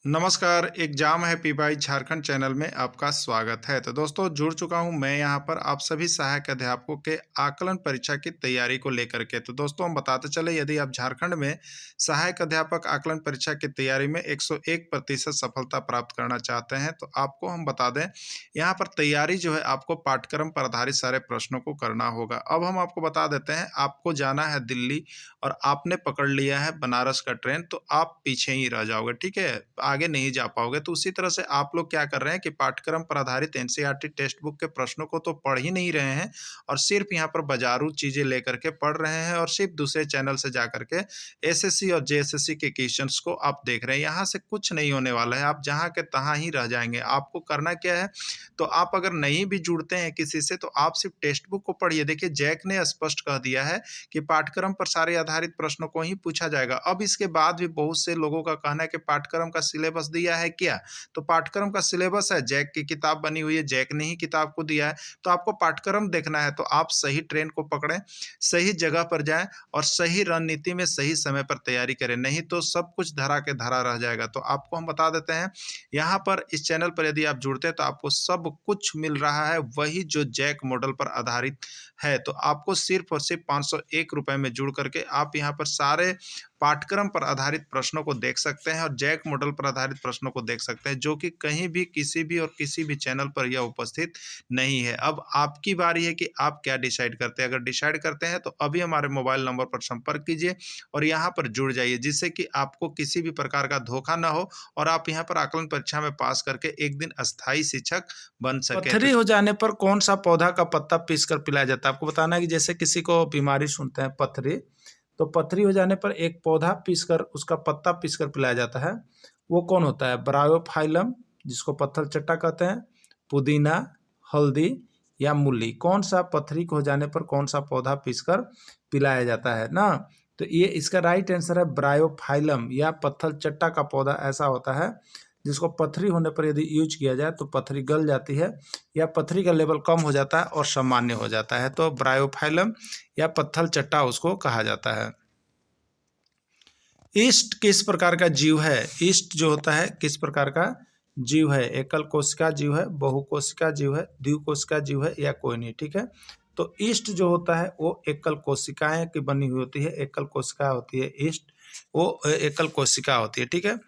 नमस्कार, एग्जाम है P by Jharkhand channel में आपका स्वागत है। तो दोस्तों जुड़ चुका हूं मैं यहां पर आप सभी सहायक अध्यापकों के आकलन परीक्षा की तैयारी को लेकर के। तो दोस्तों हम बताते चले यदि आप झारखंड में सहायक अध्यापक आकलन परीक्षा की तैयारी में 101% सफलता प्राप्त करना चाहते हैं तो आपको हम बता दें यहाँ पर तैयारी जो है आपको पाठ्यक्रम पर आधारित सारे प्रश्नों को करना होगा। अब हम आपको बता देते हैं आपको जाना है दिल्ली और आपने पकड़ लिया है बनारस का ट्रेन तो आप पीछे ही रह जाओगे, ठीक है? आगे नहीं जा पाओगे। तो उसी तरह से आप लोग क्या कर रहे हैं कि पाठ्यक्रम पर आधारित एनसीईआरटी टेक्स्ट बुक के प्रश्नों को तो पढ़ ही नहीं रहे हैं और सिर्फ यहाँ पर बाजारू चीजें लेकर के पढ़ रहे हैं और सिर्फ दूसरे चैनल से जा करके एसएससी और जेएसएससी के क्वेश्चंस को आप देख रहे हैं। यहाँ से कुछ नहीं होने वाला है, आप जहाँ के तहाँ ही रह जाएंगे। आपको करना क्या है, तो आप अगर नहीं भी जुड़ते हैं किसी से तो आप सिर्फ टेक्स्ट बुक को पढ़िए। देखिए जैक ने स्पष्ट कह दिया है कि पाठ्यक्रम पर सारे आधारित प्रश्नों को ही पूछा जाएगा। अब इसके बाद भी बहुत से लोगों का कहना है कि पाठ्यक्रम का सिलेबस दिया है क्या, तो पाठ्यक्रम का सिलेबस है, जैक की किताब बनी हुई है, जैक ने ही किताब को दिया है। तो आपको पाठ्यक्रम देखना है तो आप सही ट्रेन को पकड़ें, सही जगह पर जाएं और सही रणनीति में सही समय पर तैयारी करें, नहीं तो सब कुछ धरा के धरा रह जाएगा। तो आपको हम बता देते हैं यहाँ पर इस चैनल पर यदि आप जुड़ते हैं तो आपको सब कुछ मिल रहा है, वही जो जैक मॉडल पर आधारित है। तो आपको सिर्फ और सिर्फ 501 रुपए में जुड़ करके आप यहाँ पर सारे पाठ्यक्रम पर आधारित प्रश्नों को देख सकते हैं और जैक मॉडल पर आधारित प्रश्नों को देख सकते हैं, जो कि कहीं भी किसी भी और किसी भी चैनल पर यह उपस्थित नहीं है। अब आपकी बारी है कि आप क्या डिसाइड करते हैं। अगर डिसाइड करते हैं तो अभी हमारे मोबाइल नंबर पर संपर्क कीजिए और यहाँ पर जुड़ जाइए, जिससे कि आपको किसी भी प्रकार का धोखा ना हो और आप यहाँ पर आकलन परीक्षा में पास करके एक दिन अस्थायी शिक्षक बन सके। पथरी हो जाने पर कौन सा पौधा का पत्ता पीसकर पिलाया जाता है? आपको बताना है कि जैसे किसी को बीमारी सुनते हैं पथरी, तो पथरी हो जाने पर एक पौधा पीसकर उसका पत्ता पीसकर पिलाया जाता है। वो कौन होता है? ब्रायोफाइलम, जिसको पत्थर चट्टा कहते हैं, पुदीना, हल्दी या मूली। कौन सा पथरी हो जाने पर कौन सा पौधा पीसकर पिलाया जाता है ना? तो ये इसका राइट आंसर है ब्रायोफाइलम या पत्थर चट्टा का पौधा ऐसा होता है जिसको पथरी होने पर यदि यूज किया जाए तो पथरी गल जाती है या पथरी का लेवल कम हो जाता है और सामान्य हो जाता है। तो ब्रायोफाइलम या पत्थर चट्टा उसको कहा जाता है। ईस्ट किस प्रकार का जीव है? ईस्ट जो होता है किस प्रकार का जीव है? एकल कोशिका जीव है, बहुकोशिका जीव है, द्विकोशिका जीव है या कोई नहीं, ठीक है? तो ईस्ट जो होता है वो एकल कोशिकाएं की बनी हुई होती है, एकल कोशिका होती है ईस्ट, वो एकल कोशिका होती है, ठीक है?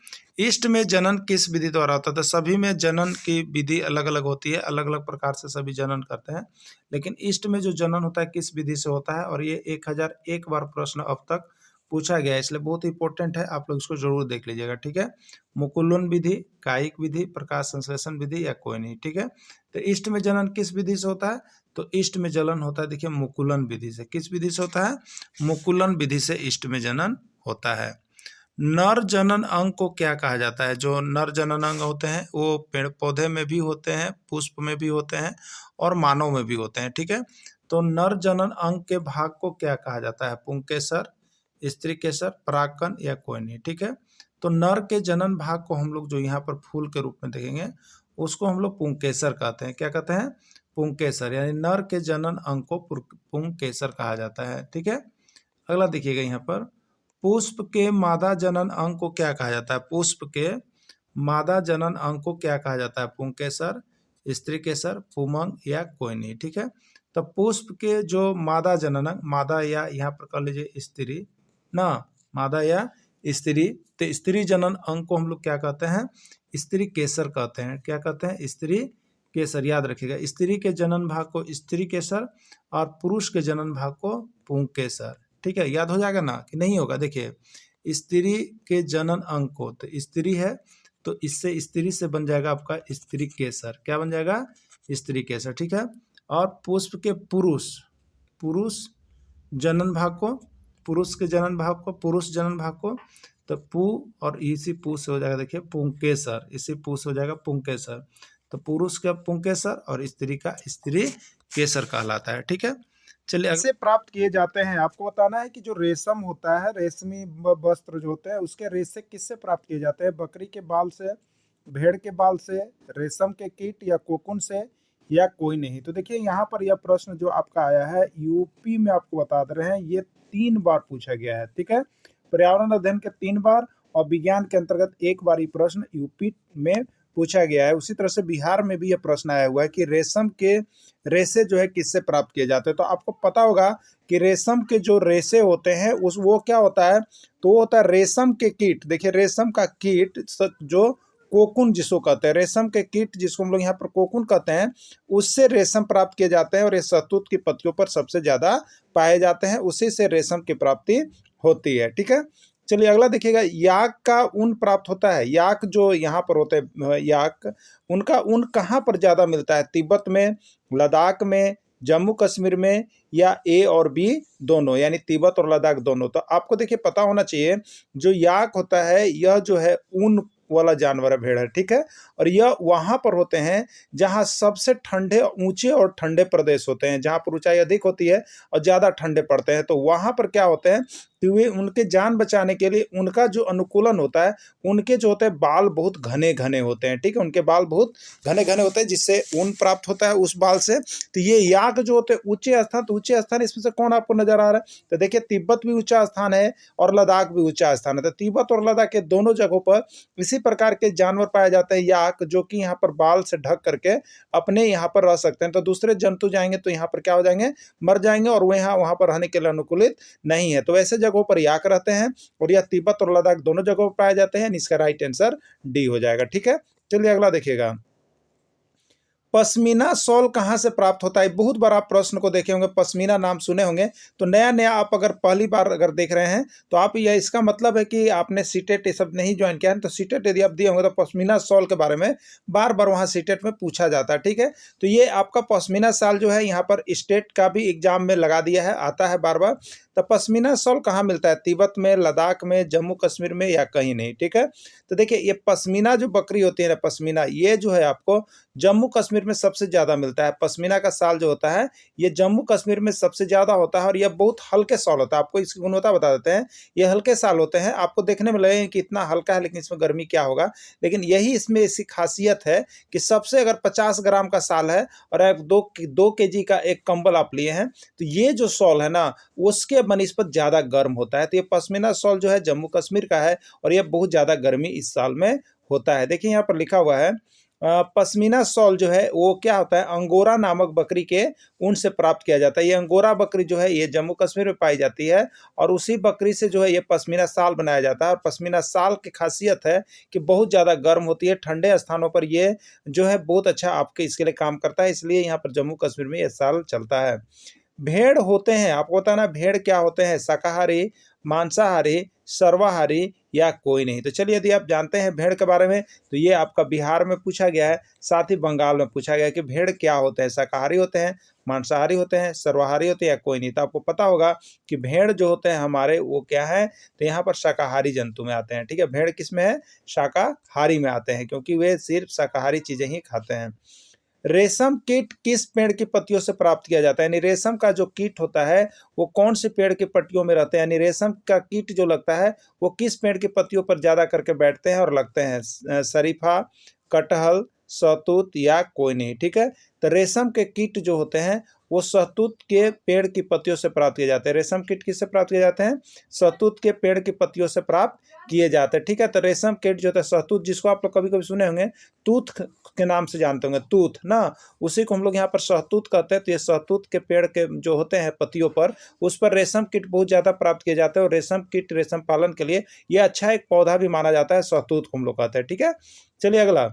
ईस्ट में जनन किस विधि द्वारा होता है? तो सभी में जनन की विधि अलग अलग होती है, अलग अलग प्रकार से सभी जनन करते हैं, लेकिन ईस्ट में जो जनन होता है किस विधि से होता है, और ये 1001 बार प्रश्न अब तक पूछा गया है, इसलिए बहुत इंपॉर्टेंट है, आप लोग इसको जरूर देख लीजिएगा, ठीक है? मुकुलन विधि, कायिक विधि, प्रकाश संश्लेषण विधि या कोई नहीं, ठीक है? तो ईस्ट में जनन किस विधि से होता है? तो ईस्ट में जनन होता है, देखिए, मुकुलन विधि से। किस विधि से होता है? मुकुलन विधि से ईस्ट में जनन होता है। नर जनन अंग को क्या कहा जाता है? जो नर जनन अंग होते हैं वो पेड़ पौधे में भी होते हैं, पुष्प में भी होते हैं और मानव में भी होते हैं, ठीक है? तो नर जनन अंग के भाग को क्या कहा जाता है? पुंकेसर, स्त्री केसर, परागकण या कोई नहीं, ठीक है? तो नर के जनन भाग को हम लोग जो यहाँ पर फूल के रूप में देखेंगे उसको हम लोग पुंकेसर कहते हैं। क्या कहते हैं? पुंकेसर, यानी नर के जनन अंग को पुंकेसर कहा जाता है, ठीक है? अगला देखिएगा यहाँ पर, पुष्प के मादा जनन अंग को क्या कहा जाता है? पुष्प के मादा जनन अंग को क्या कहा जाता है? पुंकेसर, स्त्री केसर, पुमंग या कोई नहीं, ठीक है? तो पुष्प के जो मादा जनन अंग, मादा या यहाँ पर कर लीजिए स्त्री ना, मादा या स्त्री, तो स्त्री जनन अंग को हम लोग क्या कहते हैं? स्त्री केसर कहते हैं। क्या कहते हैं? स्त्री केसर, याद रखिएगा। स्त्री के जनन भाग को स्त्री केसर और पुरुष के जनन भाग को पुंकेसर, ठीक है? याद हो जाएगा ना कि नहीं होगा? देखिए, स्त्री के जनन अंग को, तो स्त्री है तो इससे स्त्री से बन जाएगा आपका स्त्री केसर। क्या बन जाएगा? स्त्री केसर, ठीक है? और पुष्प के पुरुष जनन भाग को, पुरुष के जनन भाग को, पुरुष जनन भाग को, तो पु और इसी पु से हो जाएगा, देखिए, पुंकेसर, इसी पु से हो जाएगा पुंकेसर। तो पुरुष का पुंकेसर और स्त्री का स्त्री केसर कहलाता है, ठीक है? चलिए, कैसे प्राप्त किए जाते हैं? आपको बताना है कि जो रेशम होता है, रेशमी वस्त्र जो होते हैं, उसके रेशे किससे प्राप्त किए जाते हैं? बकरी के बाल से, भेड़ के बाल से, रेशम के कीट या कोकुन से या कोई नहीं? तो देखिए यहाँ पर यह प्रश्न जो आपका आया है यूपी में, आपको बता दे रहे हैं, ये 3 बार पूछा गया है, ठीक है? पर्यावरण अध्ययन के 3 बार और विज्ञान के अंतर्गत एक बार ये प्रश्न यूपी में पूछा गया है। उसी तरह से बिहार में भी ये प्रश्न आया हुआ है कि रेशम के रेशे जो है किससे प्राप्त किए जाते हैं। तो आपको पता होगा कि रेशम के जो रेशे होते हैं वो क्या होता है, तो वो होता है रेशम के कीट। देखिए रेशम का कीट जो कोकुन जिसको कहते हैं, रेशम के कीट जिसको हम लोग यहाँ पर कोकुन कहते हैं, उससे रेशम प्राप्त किए जाते हैं और ये शहतूत की पत्तियों पर सबसे ज्यादा पाए जाते हैं, उसी से रेशम की प्राप्ति होती है। ठीक है, चलिए अगला देखिएगा, याक का ऊन प्राप्त होता है। याक जो यहाँ पर होते हैं याक, उनका ऊन कहाँ पर ज्यादा मिलता है? तिब्बत में, लद्दाख में, जम्मू कश्मीर में, या ए और बी दोनों, यानी तिब्बत और लद्दाख दोनों। तो आपको देखिए पता होना चाहिए, जो याक होता है यह जो है ऊन वाला जानवर है, भेड़ है। ठीक है, और यह वहां पर होते हैं जहां सबसे ठंडे, ऊंचे और ठंडे प्रदेश होते हैं, जहां पर ऊंचाई अधिक होती है और ज्यादा ठंडे पड़ते हैं। तो वहां पर क्या होते हैं कि वे उनके जान बचाने के लिए उनका जो अनुकूलन होता है, उनके जो होते हैं बाल बहुत घने घने होते हैं। ठीक है, उनके बाल बहुत घने घने होते हैं जिससे ऊन प्राप्त होता है उस बाल से। तो ये याक जो होते हैं ऊंचे स्थान, तो ऊंचे स्थान इसमें से कौन आपको नजर आ रहा है? तो देखिए तिब्बत भी ऊंचा स्थान है और लद्दाख भी ऊंचा स्थान है। तो तिब्बत और लद्दाख के दोनों जगहों पर इसी प्रकार के जानवर पाए जाते हैं याक, जो कि यहाँ पर बाल से ढक करके अपने यहाँ पर रह सकते हैं। तो दूसरे जंतु जाएंगे तो यहाँ पर क्या हो जाएंगे, मर जाएंगे, और वो यहाँ वहां पर रहने के लिए अनुकूलित नहीं है। तो ऐसे जगहों पर याक रहते हैं और यह तिब्बत और लद्दाख दोनों जगहों पर पाए जाते हैं। इसका राइट आंसर डी हो जाएगा। ठीक है, चलिए अगला देखिएगा, पश्मीना शॉल कहाँ से प्राप्त होता है? बहुत बार आप प्रश्न को देखे होंगे, पश्मीना नाम सुने होंगे। तो नया नया आप अगर पहली बार अगर देख रहे हैं तो आप यह, इसका मतलब है कि आपने सीटेट ये सब नहीं ज्वाइन किया है। तो सीटेट यदि आप दिए होंगे तो पश्मीना शॉल के बारे में बार बार वहाँ सीटेट में पूछा जाता है। ठीक है, तो ये आपका पश्मीना शॉल जो है यहाँ पर स्टेट का भी एग्जाम में लगा दिया है, आता है बार बार। तो पश्मीना शॉल कहाँ मिलता है? तिब्बत में, लद्दाख में, जम्मू कश्मीर में, या कहीं नहीं। ठीक है, तो देखिए ये पश्मीना जो बकरी होती है ना, पश्मीना, ये जो है आपको जम्मू कश्मीर में सबसे ज्यादा मिलता है। पश्मीना का साल जो होता है ये जम्मू कश्मीर में सबसे ज्यादा होता है और यह बहुत हल्के साल होता है। आपको इसकी गुणवत्ता बता देते हैं, ये हल्के साल होते हैं। आपको देखने में लगेगा कि इतना हल्का है लेकिन इसमें गर्मी क्या होगा, लेकिन यही इसमें ऐसी खासियत है कि सबसे अगर 50 ग्राम का साल है और आप 2 केजी का एक कंबल आप लिए हैं, तो ये जो सॉल है ना उसके बनिस्बत ज्यादा गर्म होता है। तो ये पश्मीना सॉल जो है जम्मू कश्मीर का है और यह बहुत ज्यादा गर्मी इस साल में होता है। देखिए यहाँ पर लिखा हुआ है पश्मीना शॉल जो है वो क्या होता है, अंगोरा नामक बकरी के ऊन से प्राप्त किया जाता है। ये अंगोरा बकरी जो है ये जम्मू कश्मीर में पाई जाती है और उसी बकरी से जो है ये पश्मीना शाल बनाया जाता है। और पश्मीना शाल की खासियत है कि बहुत ज़्यादा गर्म होती है, ठंडे स्थानों पर ये जो है बहुत अच्छा आपके इसके लिए काम करता है, इसलिए यहाँ पर जम्मू कश्मीर में ये शाल चलता है। भेड़ होते हैं, आपको पता ना भेड़ क्या होते हैं, शाकाहारी, मांसाहारी, सर्वाहारी, या कोई नहीं? तो चलिए यदि आप जानते हैं भेड़ के बारे में तो ये आपका बिहार में पूछा गया है, साथ ही बंगाल में पूछा गया है कि भेड़ क्या होते हैं, शाकाहारी होते हैं, मांसाहारी होते हैं, सर्वाहारी होते हैं, या कोई नहीं? तो आपको पता होगा कि भेड़ जो होते हैं हमारे वो क्या है, तो यहाँ पर शाकाहारी जंतु में आते हैं। ठीक है, भेड़ किस में है? शाकाहारी में आते हैं, क्योंकि वे सिर्फ शाकाहारी चीजें ही खाते हैं। रेशम कीट किस पेड़ की पत्तियों से प्राप्त किया जाता है? यानी रेशम का जो कीट होता है वो कौन से पेड़ की पत्तियों में रहते हैं? यानी रेशम का कीट जो लगता है वो किस पेड़ की पत्तियों पर ज्यादा करके बैठते हैं और लगते हैं? शरीफा, कटहल, शहतूत, या कोई नहीं? ठीक है, तो रेशम के कीट जो होते हैं वो शहतूत के पेड़ की पत्तियों से प्राप्त किए जाते हैं। रेशम कीट किससे प्राप्त किए जाते हैं? शहतूत के पेड़ की पत्तियों से प्राप्त किए जाते हैं। ठीक है, तो रेशम कीट जो होता है शहतूत, जिसको आप लोग कभी कभी सुने होंगे तूत के नाम से जानते होंगे, तूत ना, उसी को हम लोग यहाँ पर शहतूत कहते हैं। तो ये शहतूत के पेड़ के जो होते हैं पत्तियों पर, उस पर रेशम कीट बहुत ज्यादा प्राप्त किए जाते हैं और रेशम कीट रेशम पालन के लिए ये अच्छा एक पौधा भी माना जाता है, शहतूत को हम लोग कहते हैं। ठीक है, चलिए अगला,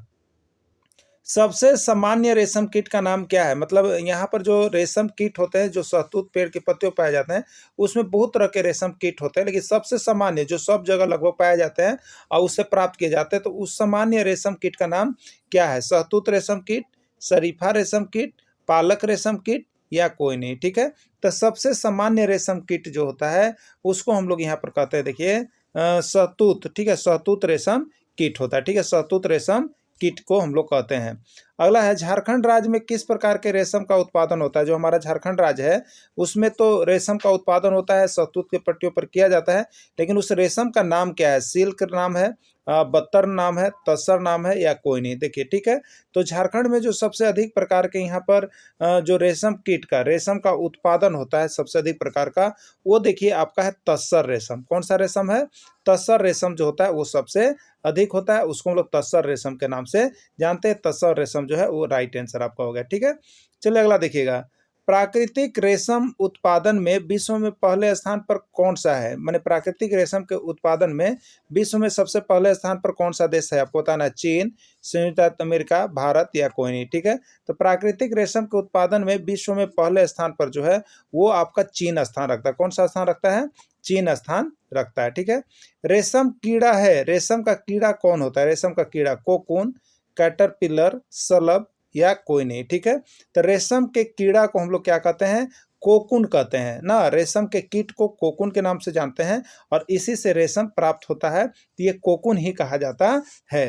सबसे सामान्य रेशम कीट का नाम क्या है? मतलब यहाँ पर जो रेशम कीट होते हैं जो शहतूत पेड़ की पत्तियों पाए जाते हैं उसमें बहुत तरह के रेशम कीट होते हैं, लेकिन सबसे सामान्य जो सब जगह लगभग पाए जाते हैं और उससे प्राप्त किए जाते हैं, तो उस सामान्य रेशम कीट का नाम क्या है? शहतूत रेशम कीट, शरीफा रेशम कीट, पालक रेशम कीट, या कोई नहीं? ठीक है, तो सबसे सामान्य रेशम कीट जो होता है उसको हम लोग यहाँ पर कहते हैं, देखिए शहतूत। ठीक है, शहतूत रेशम कीट होता है। ठीक है, शहतूत रेशम कीट को हम लोग कहते हैं। अगला है, झारखंड राज्य में किस प्रकार के रेशम का उत्पादन होता है? जो हमारा झारखंड राज्य है उसमें तो रेशम का उत्पादन होता है, शहतूत के पट्टियों पर किया जाता है, लेकिन उस रेशम का नाम क्या है? सिल्क नाम है, बत्तर नाम है, तस्सर नाम है या कोई नहीं। देखिए ठीक है, तो झारखंड में जो सबसे अधिक प्रकार के यहाँ पर जो रेशम कीट का रेशम का उत्पादन होता है सबसे अधिक प्रकार का, वो देखिए आपका है तस्सर रेशम। कौन सा रेशम है? तस्सर रेशम जो होता है वो सबसे अधिक होता है, उसको हम लोग तस्सर रेशम के नाम से जानते हैं। तस्सर रेशम जो है वो राइट आंसर आपका हो गया। ठीक है, चलिए अगला देखिएगा। प्राकृतिक रेशम उत्पादन में विश्व में पहले स्थान पर कौन सा है? माने प्राकृतिक रेशम के उत्पादन में विश्व में सबसे पहले स्थान पर कौन सा देश है? आपको बताना है। चीन, संयुक्त अमेरिका, भारत या कोई नहीं। ठीक है, तो प्राकृतिक रेशम के उत्पादन में विश्व में पहले स्थान पर जो है वो आपका चीन स्थान रखता है। कौन सा स्थान रखता है? चीन स्थान रखता है। ठीक है, रेशम कीड़ा है, रेशम का कीड़ा कौन होता है? रेशम का कीड़ा कोकून, कैटरपिलर, शलभ या कोई नहीं। ठीक है, तो रेशम के कीड़ा को हम लोग क्या कहते हैं? कोकून कहते हैं ना। रेशम के कीट को कोकून के नाम से जानते हैं और इसी से रेशम प्राप्त होता है, तो ये कोकून ही कहा जाता है।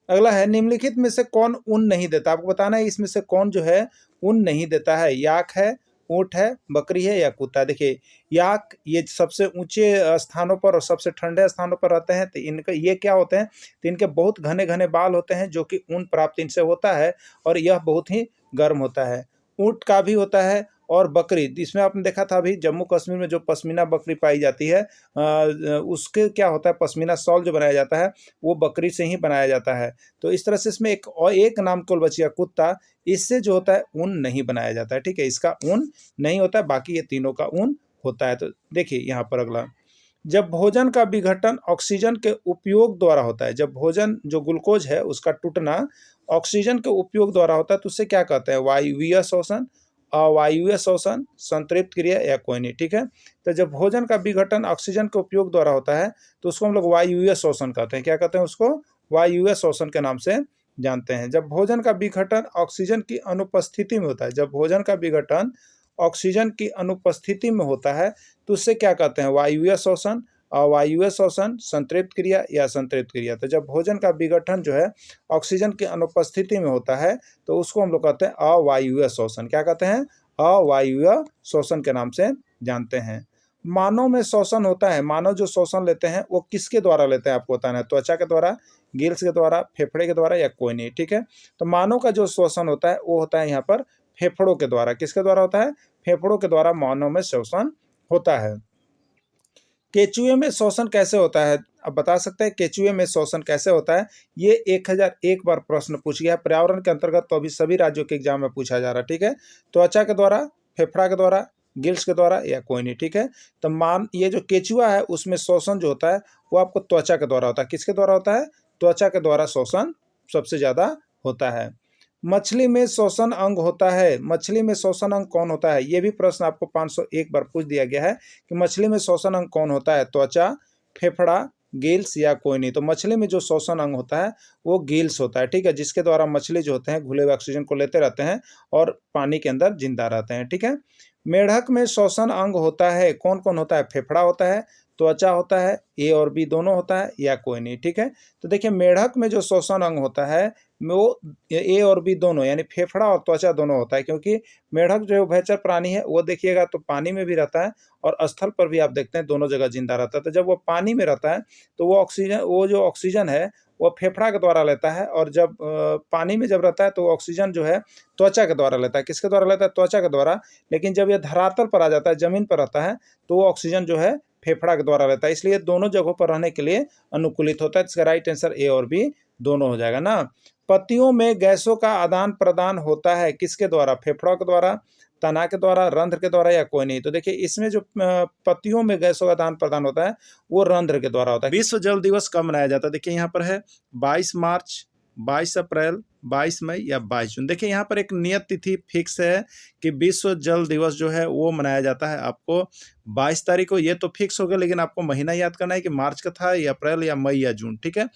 अगला है, निम्नलिखित में से कौन ऊन नहीं देता? आपको बताना है इसमें से कौन जो है ऊन नहीं देता है। याक है, ऊंट है, बकरी है या कुत्ता। देखिए याक ये सबसे ऊंचे स्थानों पर और सबसे ठंडे स्थानों पर रहते हैं, तो इनका ये क्या होते हैं? तो इनके बहुत घने घने बाल होते हैं जो कि ऊन प्राप्त इनसे होता है और यह बहुत ही गर्म होता है। ऊंट का भी होता है और बकरी, इसमें आपने देखा था अभी जम्मू कश्मीर में जो पश्मीना बकरी पाई जाती है, उसके क्या होता है? पश्मीना शॉल जो बनाया जाता है वो बकरी से ही बनाया जाता है। तो इस तरह से इसमें एक और एक नाम केवल बच गया कुत्ता, इससे जो होता है ऊन नहीं बनाया जाता है। ठीक है, इसका ऊन नहीं होता है, बाकी ये तीनों का ऊन होता है। तो देखिए यहाँ पर अगला, जब भोजन का विघटन ऑक्सीजन के उपयोग द्वारा होता है, जब भोजन जो ग्लूकोज है उसका टूटना ऑक्सीजन के उपयोग द्वारा होता है, तो उससे क्या कहते हैं? वायवीय शोषण, अवायवीय शोषण, संतृप्त क्रिया या कोई नहीं। ठीक है, तो जब भोजन का विघटन ऑक्सीजन के उपयोग द्वारा होता है तो उसको हम लोग वायवीय शोषण कहते हैं। क्या कहते हैं उसको? वायवीय शोषण के नाम से जानते हैं। जब भोजन का विघटन ऑक्सीजन की अनुपस्थिति में होता है, जब भोजन का विघटन ऑक्सीजन की अनुपस्थिति में होता है तो उससे क्या कहते हैं? वायवीय शोषण, अवायवीय शोषण, संतृप्त क्रिया या संतृप्त क्रिया। तो जब भोजन का विघटन जो है ऑक्सीजन की अनुपस्थिति में होता है तो उसको हम लोग कहते हैं अवायवीय शोषण। क्या कहते हैं? अवायवीय शोषण के नाम से जानते हैं। मानव में शोषण होता है, मानव जो शोषण लेते हैं वो किसके द्वारा लेते हैं? आपको बताना है। त्वचा के द्वारा, गिल्स के द्वारा, फेफड़े के द्वारा या कोई नहीं। ठीक है, तो मानव का जो शोषण होता है वो होता है यहाँ पर फेफड़ों के द्वारा। किसके द्वारा होता है? फेफड़ों के द्वारा मानव में शोषण होता है। केचुए में शोषण कैसे होता है? अब बता सकते हैं केचुए में शोषण कैसे होता है? ये 1001 बार प्रश्न पूछ गया है पर्यावरण के अंतर्गत, तो अभी सभी राज्यों के एग्जाम में पूछा जा रहा है। ठीक है, त्वचा के द्वारा, फेफड़ा के द्वारा, गिल्स के द्वारा या कोई नहीं। ठीक है, तो ये जो केचुआ है उसमें शोषण जो होता है वो आपको त्वचा के द्वारा होता है। किसके द्वारा होता है? त्वचा के द्वारा शोषण सबसे ज्यादा होता है। मछली में श्वसन अंग होता है, मछली में श्वसन अंग कौन होता है? ये भी प्रश्न आपको 501 बार पूछ दिया गया है कि मछली में श्वसन अंग कौन होता है? त्वचा, फेफड़ा, गिल्स या कोई नहीं। तो मछली में जो श्वसन अंग होता है वो गिल्स होता है। ठीक है, जिसके द्वारा मछली जो होते हैं घुले हुए ऑक्सीजन को लेते रहते हैं और पानी के अंदर जिंदा रहते हैं। ठीक है, मेढक में श्वसन अंग होता है, कौन कौन होता है? फेफड़ा होता है, त्वचा होता है, ए और बी दोनों होता है या कोई नहीं। ठीक है, तो देखिए मेढक में जो श्वसन अंग होता है वो ए और बी दोनों यानी फेफड़ा और त्वचा दोनों होता है, क्योंकि मेढक जो उभयचर प्राणी है वो देखिएगा तो पानी में भी रहता है और स्थल पर भी आप देखते हैं दोनों जगह जिंदा रहता है। तो जब वो पानी में रहता है तो वो जो ऑक्सीजन है वो फेफड़ा के द्वारा लेता है, और जब पानी में जब रहता है तो ऑक्सीजन जो है त्वचा के द्वारा लेता है। किसके द्वारा लेता है? त्वचा के द्वारा। लेकिन जब ये धरातल पर आ जाता है, जमीन पर रहता है, तो वो ऑक्सीजन जो है फेफड़ा के द्वारा लेता है। इसलिए दोनों जगहों पर रहने के लिए अनुकूलित होता है। इसका राइट आंसर ए और बी दोनों हो जाएगा ना। पत्तियों में गैसों का आदान प्रदान होता है किसके द्वारा? फेफड़ों के द्वारा, तना के द्वारा, रंध्र के द्वारा या कोई नहीं। तो देखिए इसमें जो पत्तियों में गैसों का आदान प्रदान होता है वो रंध्र के द्वारा होता है। विश्व जल दिवस कब मनाया जाता है? देखिए यहाँ पर है 22 मार्च, 22 अप्रैल, 22 मई या 22 जून। देखिए यहाँ पर एक नियत तिथि फिक्स है कि विश्व जल दिवस जो है वो मनाया जाता है आपको 22 तारीख को। ये तो फिक्स हो गया, लेकिन आपको महीना याद करना है कि मार्च का था या अप्रैल या मई या जून। ठीक है,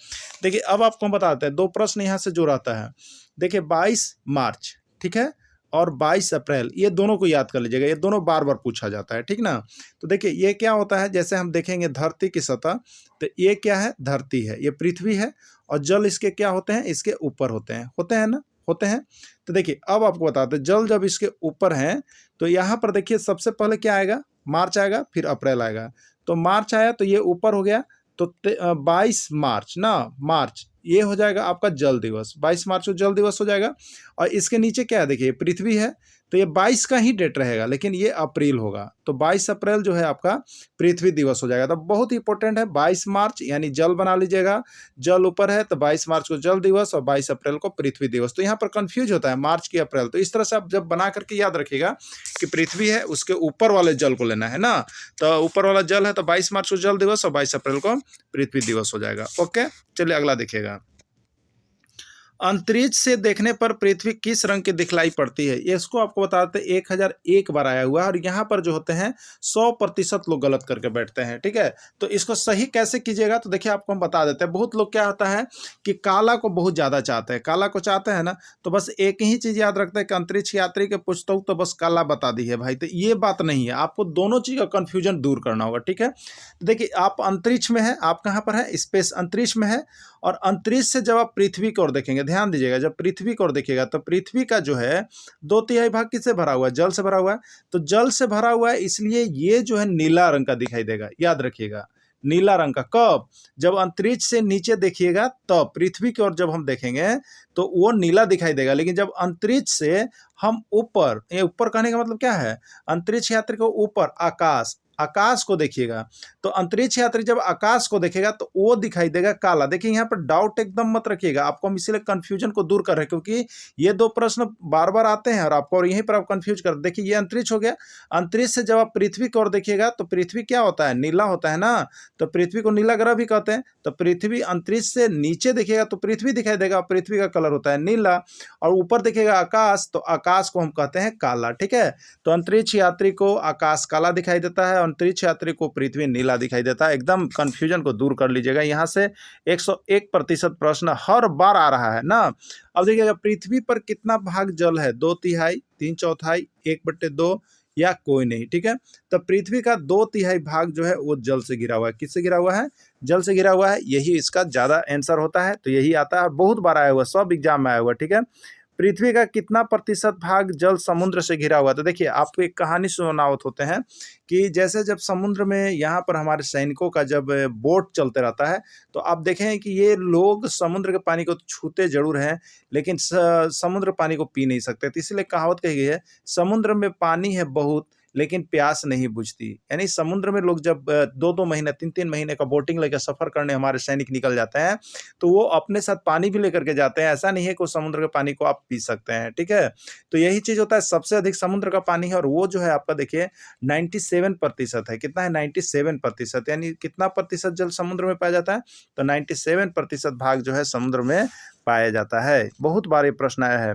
देखिए अब आपको बताते हैं, दो प्रश्न यहाँ से जो रहता है। देखिए 22 मार्च, ठीक है, और 22 अप्रैल, ये दोनों को याद कर लीजिएगा, ये दोनों बार बार पूछा जाता है। ठीक ना, तो देखिए ये क्या होता है, जैसे हम देखेंगे धरती की सतह, तो ये क्या है? धरती है, ये पृथ्वी है, और जल इसके क्या होते हैं? इसके ऊपर होते हैं ना, होते हैं। तो देखिए अब आपको बताते हैं, जल जब इसके ऊपर हैं तो यहाँ पर देखिए सबसे पहले क्या आएगा? मार्च आएगा, फिर अप्रैल आएगा। तो मार्च आया तो ये ऊपर हो गया, तो 22 मार्च ना, मार्च ये हो जाएगा आपका जल दिवस, 22 मार्च को जल दिवस हो जाएगा। और इसके नीचे क्या है, देखिए पृथ्वी है, तो ये 22 का ही डेट रहेगा, लेकिन ये अप्रैल होगा, तो 22 अप्रैल जो है आपका पृथ्वी दिवस हो जाएगा। तो बहुत इंपॉर्टेंट है 22 मार्च, यानी जल बना लीजिएगा, जल ऊपर है तो 22 मार्च को जल दिवस और 22 अप्रैल को पृथ्वी दिवस। तो यहाँ पर कंफ्यूज होता है मार्च की अप्रैल, तो इस तरह से आप जब बना करके याद रखिएगा कि पृथ्वी है उसके ऊपर वाले जल को लेना है ना, तो ऊपर वाला जल है तो 22 मार्च को जल दिवस और 22 अप्रैल को पृथ्वी दिवस हो जाएगा। ओके, चलिए अगला देखिएगा। अंतरिक्ष से देखने पर पृथ्वी किस रंग की दिखलाई पड़ती है, ये इसको आपको बताते हैं 1001 बार आया हुआ है, और यहाँ पर जो होते हैं 100% लोग गलत करके बैठते हैं। ठीक है, तो इसको सही कैसे कीजिएगा, तो देखिए आपको हम बता देते हैं। बहुत लोग क्या होता है कि काला को बहुत ज़्यादा चाहते हैं, काला को चाहते हैं ना, तो बस एक ही चीज़ याद रखते हैं कि अंतरिक्ष यात्री के पूछता हूँ तो बस काला बता दी है भाई, तो ये बात नहीं है, आपको दोनों चीज़ का कन्फ्यूजन दूर करना होगा। ठीक है, देखिए आप अंतरिक्ष में है, आप कहाँ पर है, स्पेस अंतरिक्ष में है, और अंतरिक्ष से जब आप पृथ्वी की ओर देखेंगे, ध्यान दीजिएगा, जब पृथ्वी की ओर देखिएगा तो पृथ्वी का जो है 2/3 भाग किससे भरा हुआ है, जल से भरा हुआ है। तो जल से भरा हुआ है, इसलिए ये जो है नीला रंग का दिखाई देगा, याद रखिएगा, नीला रंग का। कब, जब अंतरिक्ष से नीचे देखिएगा तब पृथ्वी की ओर जब हम देखेंगे तो वो नीला दिखाई देगा, लेकिन जब अंतरिक्ष से हम ऊपर, ये ऊपर कहने का मतलब क्या है, अंतरिक्ष यात्री को ऊपर आकाश, आकाश को देखिएगा, तो अंतरिक्ष यात्री जब आकाश को देखेगा तो वो दिखाई देगा काला। देखिए यहाँ पर डाउट एकदम मत रखिएगा, आपको हम इसीलिए कंफ्यूजन को दूर कर रहे हैं, क्योंकि ये दो प्रश्न बार बार आते हैं और आपको, और यहीं पर आप कंफ्यूज कर, देखिए ये अंतरिक्ष हो गया, अंतरिक्ष से जब आप पृथ्वी की ओर देखिएगा तो पृथ्वी क्या होता है, नीला होता है ना, तो पृथ्वी को नीला ग्रह भी कहते हैं। तो पृथ्वी अंतरिक्ष से नीचे देखिएगा तो पृथ्वी दिखाई देगा, पृथ्वी का कलर होता है नीला, और ऊपर देखिएगा आकाश, तो आकाश को हम कहते हैं काला। ठीक है, तो अंतरिक्ष यात्री को आकाश काला दिखाई देता है, अंतरिक्ष यात्री को पृथ्वी नीला दिखाई देता है। एकदम कंफ्यूजन को दूर कर लीजिएगा, यहाँ से 101% प्रश्न हर बार आ रहा है ना। अब देखिएगा पृथ्वी पर कितना भाग जल है, 2/3, 3/4, 1/2 या कोई नहीं। ठीक है, तो पृथ्वी का 2/3 भाग जो है वो जल से घिरा हुआ है। किससे घिरा हुआ है, जल से घिरा हुआ है, यही इसका ज्यादा आंसर होता है, तो यही आता है, बहुत बार आया हुआ, सब एग्जाम में आया हुआ। ठीक है, पृथ्वी का कितना प्रतिशत भाग जल समुद्र से घिरा हुआ है, तो देखिए आपको एक कहानी सुनावत होते हैं कि जैसे जब समुद्र में यहाँ पर हमारे सैनिकों का जब बोट चलते रहता है, तो आप देखें कि ये लोग समुद्र के पानी को छूते जरूर हैं, लेकिन समुद्र पानी को पी नहीं सकते। तो इसलिए कहावत कही गई है, समुद्र में पानी है बहुत लेकिन प्यास नहीं बुझती। यानी समुद्र में लोग जब 2-2 महीने 3-3 महीने का बोटिंग लेकर सफर करने हमारे सैनिक निकल जाते हैं, तो वो अपने साथ पानी भी लेकर के जाते हैं। ऐसा नहीं है कि समुद्र के पानी को आप पी सकते हैं। ठीक है, तो यही चीज होता है, सबसे अधिक समुद्र का पानी है, और वो जो है आपका देखिए 97% है। कितना है, 97%, यानी कितना प्रतिशत जल समुद्र में पाया जाता है, तो 97% भाग जो है समुद्र में पाया जाता है। बहुत बार ये प्रश्न आया है,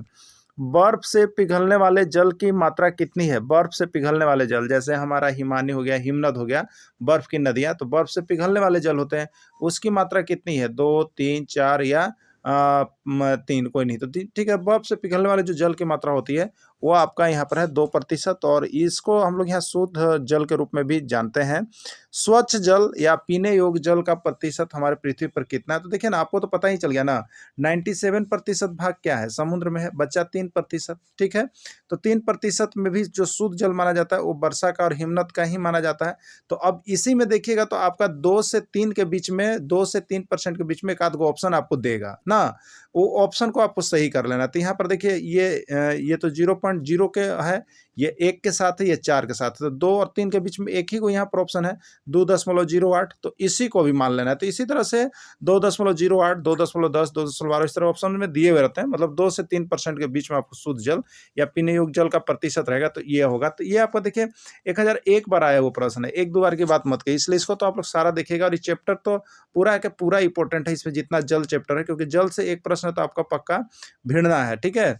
बर्फ से पिघलने वाले जल की मात्रा कितनी है, बर्फ से पिघलने वाले जल, जैसे हमारा हिमानी हो गया, हिमनद हो गया, बर्फ की नदियां, तो बर्फ से पिघलने वाले जल होते हैं, उसकी मात्रा कितनी है, 2, 3, 4 या 3, कोई नहीं। तो ठीक है, बर्फ से पिघलने वाले जो जल की मात्रा होती है वो आपका यहाँ पर है 2%, और इसको हम लोग यहाँ शुद्ध जल के रूप में भी जानते हैं। स्वच्छ जल या पीने योग्य जल का प्रतिशत हमारे पृथ्वी पर कितना है, तो देखिए ना, आपको तो पता ही चल गया ना, 97% भाग क्या है, समुद्र में है, बच्चा 3%। ठीक है, तो 3% में भी जो शुद्ध जल माना जाता है वो वर्षा का और हिमनद का ही माना जाता है। तो अब इसी में देखिएगा तो आपका 2 से 3 के बीच में, 2 से 3% के बीच में एक आध गो ऑप्शन आपको देगा ना, वो ऑप्शन को आपको सही कर लेना। तो यहाँ पर देखिए ये तो 0.0 के है, ये 1 के साथ है, ये 4 के साथ है, तो 2 और 3 के बीच में एक ही को यहाँ पर ऑप्शन है 2.08, तो इसी को भी मान लेना है। तो इसी तरह से 2.08, 2.10, 2.12 इस तरह ऑप्शन में दिए हुए रहते हैं, मतलब 2 से 3% के बीच में आपको शुद्ध जल या पीने योग्य जल का प्रतिशत रहेगा, तो ये होगा। तो ये आपको देखिए 1001 बार आया वो प्रश्न है, 1-2 बार की बात मत कहिए, इसलिए इसको तो आप लोग सारा देखिएगा। और ये चैप्टर तो पूरा है कि पूरा इंपॉर्टेंट है, इसमें जितना जल चैप्टर है, क्योंकि जल से एक प्रश्न तो आपका पक्का भिड़ना है। ठीक है,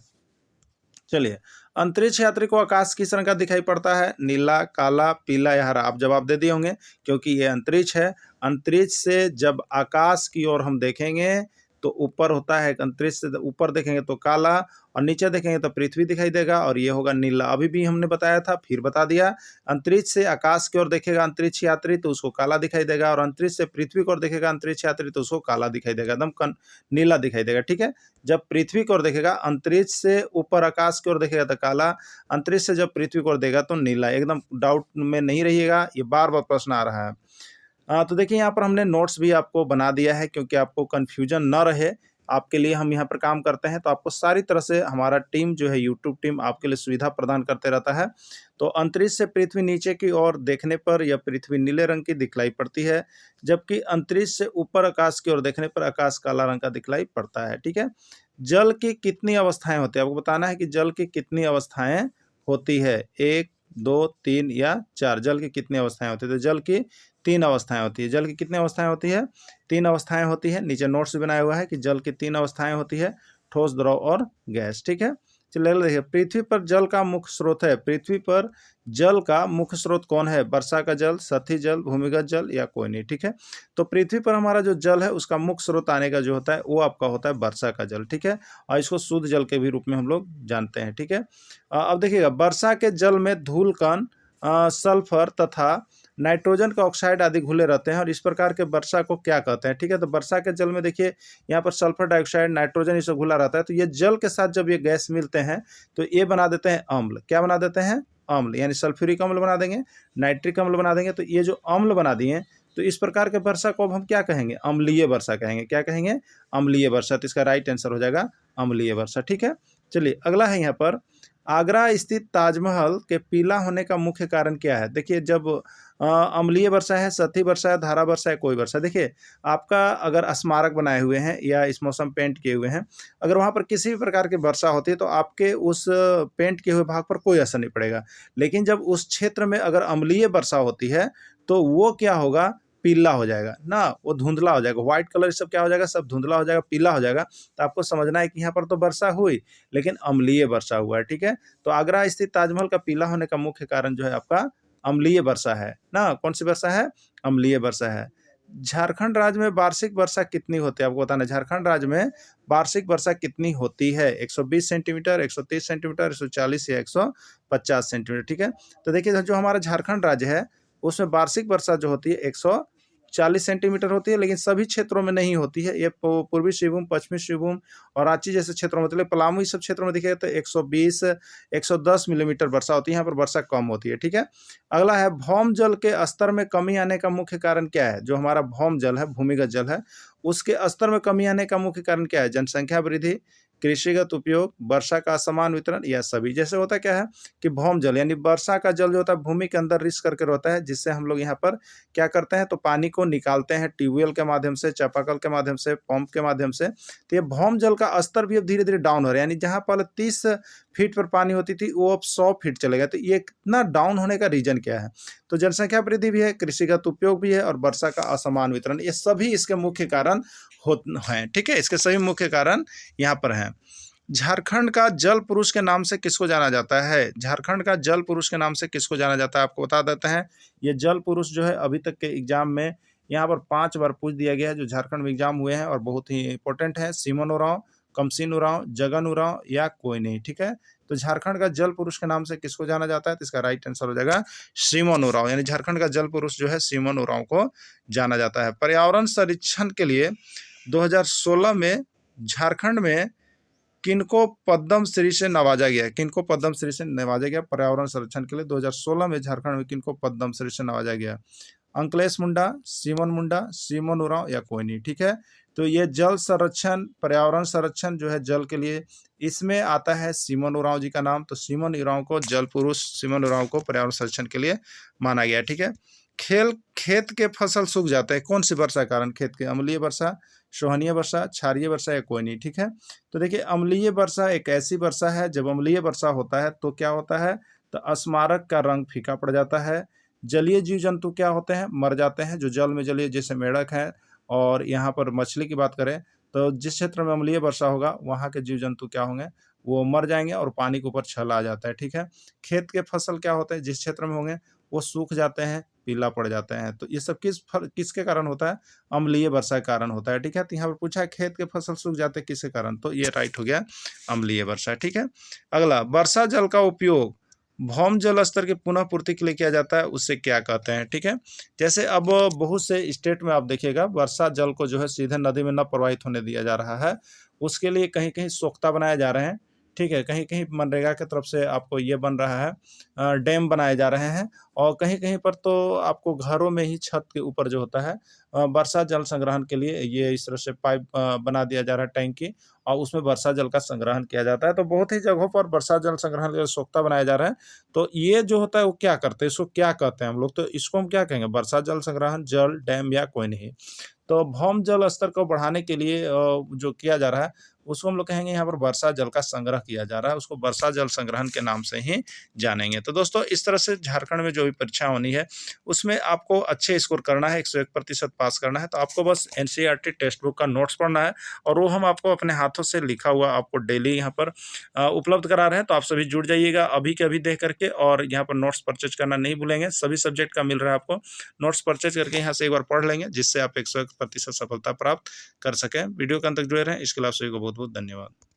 चलिए, अंतरिक्ष यात्री को आकाश किस रंग का दिखाई पड़ता है, नीला, काला, पीला या हरा, आप जवाब दे दिए होंगे, क्योंकि ये अंतरिक्ष है। अंतरिक्ष से जब आकाश की ओर हम देखेंगे तो ऊपर होता है, अंतरिक्ष से ऊपर देखेंगे तो काला, और नीचे देखेंगे तो पृथ्वी दिखाई देगा, और ये होगा नीला। अभी भी हमने बताया था, फिर बता दिया, अंतरिक्ष से आकाश की ओर देखेगा अंतरिक्ष यात्री तो उसको काला दिखाई देगा, और अंतरिक्ष से पृथ्वी की ओर देखेगा अंतरिक्ष यात्री तो उसको काला दिखाई देगा, एकदम नीला दिखाई देगा। ठीक है, जब पृथ्वी की ओर देखेगा, अंतरिक्ष से ऊपर आकाश की ओर देखेगा तो काला, अंतरिक्ष से जब पृथ्वी की ओर देगा तो नीला। एकदम डाउट में नहीं रहिएगा, ये बार बार प्रश्न आ रहा है। तो देखिए यहाँ पर हमने नोट्स भी आपको बना दिया है, क्योंकि आपको कन्फ्यूजन न रहे, आपके लिए हम यहाँ पर काम करते हैं। तो आपको सारी तरह से हमारा टीम जो है, यूट्यूब टीम आपके लिए सुविधा प्रदान करते रहता है। तो अंतरिक्ष से पृथ्वी नीचे की ओर देखने पर यह पृथ्वी नीले रंग की दिखलाई पड़ती है, जबकि अंतरिक्ष से ऊपर आकाश की ओर देखने पर आकाश काला रंग का दिखलाई पड़ता है। ठीक है। जल की कितनी अवस्थाएं होती है, आपको बताना है कि जल की कितनी अवस्थाएं होती है, 1, 2, 3 या 4। जल की कितनी अवस्थाएं होती है, तो जल की 3 अवस्थाएं होती है। जल की कितनी अवस्थाएं होती है, 3 अवस्थाएं होती है। नीचे नोट्स भी बनाया हुआ है कि जल की 3 अवस्थाएं होती है, ठोस, द्रव और गैस। ठीक है। चलिए देखिए, पृथ्वी पर जल का मुख्य स्रोत है। पृथ्वी पर जल का मुख्य स्रोत कौन है, वर्षा का जल, सतही जल, भूमिगत जल या कोई नहीं। ठीक है। तो पृथ्वी पर हमारा जो जल है उसका मुख्य स्रोत आने का जो होता है वो आपका होता है वर्षा का जल। ठीक है। और इसको शुद्ध जल के भी रूप में हम लोग जानते हैं। ठीक है। अब देखिएगा, वर्षा के जल में धूल कण, सल्फर तथा नाइट्रोजन का ऑक्साइड आदि घुले रहते हैं, और इस प्रकार के वर्षा को क्या कहते हैं। ठीक है। तो वर्षा के जल में देखिए यहाँ पर सल्फर डाइऑक्साइड, नाइट्रोजन ये सब घुला रहता है। तो ये जल के साथ जब ये गैस मिलते हैं तो ये बना देते हैं अम्ल। क्या बना देते हैं, अम्ल, यानी सल्फ्यूरिक अम्ल बना देंगे, नाइट्रिक अम्ल बना देंगे। तो ये जो अम्ल बना दिए, तो इस प्रकार के वर्षा को अब हम क्या कहेंगे, अम्लीय वर्षा कहेंगे। क्या कहेंगे, अम्लीय वर्षा। तो इसका राइट आंसर हो जाएगा अम्लीय वर्षा। ठीक है। चलिए अगला है यहाँ पर, आगरा स्थित ताजमहल के पीला होने का मुख्य कारण क्या है। देखिए, जब अम्लीय वर्षा है, सतही वर्षा है, धारा वर्षा है, कोई वर्षा, देखिए आपका अगर स्मारक बनाए हुए हैं या इस मौसम पेंट किए हुए हैं, अगर वहाँ पर किसी भी प्रकार की वर्षा होती है तो आपके उस पेंट किए हुए भाग पर कोई असर नहीं पड़ेगा। लेकिन जब उस क्षेत्र में अगर अम्लीय वर्षा होती है तो वो क्या होगा, पीला हो जाएगा ना, वो धुंधला हो जाएगा। व्हाइट कलर सब क्या हो जाएगा, सब धुंधला हो जाएगा, पीला हो जाएगा। तो आपको समझना है कि यहाँ पर तो वर्षा हुई लेकिन अम्लीय वर्षा हुआ है। ठीक है। तो आगरा स्थित ताजमहल का पीला होने का मुख्य कारण जो है आपका अम्लीय वर्षा है ना। कौन सी वर्षा है, अम्लीय वर्षा है। झारखंड राज्य में वार्षिक वर्षा कितनी होती है, आपको बताना है। झारखंड राज्य में वार्षिक वर्षा कितनी होती है, 120 सेंटीमीटर, 130 सेंटीमीटर, 140 या 150 सेंटीमीटर। ठीक है। तो देखिए, जो हमारा झारखंड राज्य है उसमें वार्षिक वर्षा जो होती है 140 सेंटीमीटर होती है, लेकिन सभी क्षेत्रों में नहीं होती है। ये पूर्वी सिंहभूम, पश्चिमी सिंहभूम और रांची जैसे क्षेत्रों में, मतलब पलामू, ये सब क्षेत्रों में देखिए तो 120 110 मिलीमीटर वर्षा होती है। यहाँ पर वर्षा कम होती है। ठीक है। अगला है, भौम जल के स्तर में कमी आने का मुख्य कारण क्या है। जो हमारा भौम जल है, भूमिगत जल है, उसके स्तर में कमी आने का मुख्य कारण क्या है, जनसंख्या वृद्धि, कृषिगत उपयोग, वर्षा का असमान वितरण या सभी। जैसे होता क्या है कि भौम जल यानी वर्षा का जल जो होता है भूमि के अंदर रिस करके रहता है, जिससे हम लोग यहाँ पर क्या करते हैं, तो पानी को निकालते हैं ट्यूबवेल के माध्यम से, चापाकल के माध्यम से, पंप के माध्यम से। तो ये भौम जल का स्तर भी अब धीरे धीरे डाउन हो रहा है, यानी जहाँ पहले 30 फीट पर पानी होती थी वो अब 100 फीट चलेगा। तो ये कितना डाउन होने का रीजन क्या है, तो जनसंख्या वृद्धि भी है, कृषिगत उपयोग भी है और वर्षा का असमान वितरण, ये सभी इसके मुख्य कारण हैं। ठीक है। इसके सभी मुख्य कारण यहाँ पर हैं। झारखंड का जल पुरुष के नाम से किसको जाना जाता है, झारखंड का जल पुरुष के नाम से किसको जाना जाता है, आपको बता देते हैं। ये जल पुरुष जो है अभी तक के एग्जाम में यहाँ पर 5 बार पूछ दिया गया है, जो झारखंड में एग्जाम हुए हैं और बहुत ही इंपॉर्टेंट है। सीमन उरांव, कमसिन उरांव, जगन उरांव या कोई नहीं। ठीक है। तो झारखंड का जल पुरुष के नाम से किसको जाना जाता है, तो इसका राइट आंसर हो जाएगा सीमन उरांव, यानी झारखंड का जल पुरुष जो है सीमन उरांव को जाना जाता है। पर्यावरण संरक्षण के लिए 2016 में झारखंड में किनको पद्म श्री से नवाजा गया, किनको पद्म श्री से नवाजा गया पर्यावरण संरक्षण के लिए 2016 में झारखंड में किनको पद्म श्री से नवाजा गया, अंकलेश मुंडा, सीमन उरांव या कोई नहीं। ठीक है। तो ये जल संरक्षण, पर्यावरण संरक्षण जो है जल के लिए, इसमें आता है सीमन उरांव जी का नाम। तो सीमन उरांव को, जल पुरुष सीमन उरांव को पर्यावरण संरक्षण के लिए माना गया। ठीक है। खेत के फसल सूख जाते हैं, कौन सी वर्षा कारण, खेत के, अम्लीय वर्षा, सोहनीय वर्षा, क्षारीय वर्षा या कोई नहीं। ठीक है। तो देखिए, अम्लीय वर्षा एक ऐसी वर्षा है, जब अम्लीय वर्षा होता है तो क्या होता है, तो स्मारक का रंग फीका पड़ जाता है, जलीय जीव जंतु क्या होते हैं, मर जाते हैं, जो जल में जलीय, जैसे मेढक है। और यहाँ पर मछली की बात करें तो जिस क्षेत्र में अम्लीय वर्षा होगा वहाँ के जीव जंतु क्या होंगे, वो मर जाएंगे और पानी के ऊपर छल आ जाता है। ठीक है। खेत के फसल क्या होते हैं, जिस क्षेत्र में होंगे वो सूख जाते हैं, पीला पड़ जाते हैं। तो ये सब किसके कारण होता है, अम्लीय वर्षा के कारण होता है। ठीक है। तो यहाँ पर पूछा है खेत के फसल सूख जाते हैं किसके कारण, तो ये राइट हो गया अम्लीय वर्षा। ठीक है। अगला, वर्षा जल का उपयोग भौम जल स्तर की पुनः पूर्ति के लिए किया जाता है, उससे क्या कहते हैं। ठीक है। जैसे अब बहुत से स्टेट में आप देखिएगा वर्षा जल को जो है सीधे नदी में न प्रवाहित होने दिया जा रहा है, उसके लिए कहीं कहीं सोख्ता बनाए जा रहे हैं। ठीक है, कहीं-कहीं मनरेगा की तरफ से आपको ये बन रहा है, डैम बनाए जा रहे हैं और कहीं-कहीं पर तो आपको घरों में ही छत के ऊपर जो होता है वर्षा जल संग्रहण के लिए ये इस तरह से पाइप बना दिया जा रहा है टैंकी और उसमें वर्षा जल का संग्रहण किया जाता है। तो बहुत ही जगहों पर वर्षा जल संग्रहण के लिए सोख्ता बनाया जा रहा है। तो ये जो होता है वो क्या करते हैं, इसको क्या कहते हैं हम लोग? तो इसको हम क्या कहेंगे? वर्षा जल संग्रहण, जल, डैम या कोई नहीं। तो भौम जल स्तर को बढ़ाने के लिए जो किया जा रहा है, उसको हम लोग कहेंगे यहाँ पर वर्षा जल का संग्रह किया जा रहा है, उसको वर्षा जल संग्रहण के नाम से ही जानेंगे। तो दोस्तों इस तरह से झारखंड में जो भी परीक्षा होनी है, उसमें आपको अच्छे स्कोर करना है, 101% पास करना है, तो आपको बस एनसीईआरटी टेक्स्ट बुक का नोट्स पढ़ना है और वो हम आपको अपने हाथों से लिखा हुआ आपको डेली यहाँ पर उपलब्ध करा रहे हैं। तो आप सभी जुड़ जाइएगा अभी के अभी देख करके और यहाँ पर नोट्स परचेज करना नहीं भूलेंगे। सभी सब्जेक्ट का मिल रहा है आपको, नोट्स परचेज करके यहाँ से एक बार पढ़ लेंगे, जिससे आप 101% सफलता प्राप्त कर सकें। वीडियो के अंत तक जुड़े रहें, इसके लिए आप सभी को बहुत बहुत धन्यवाद।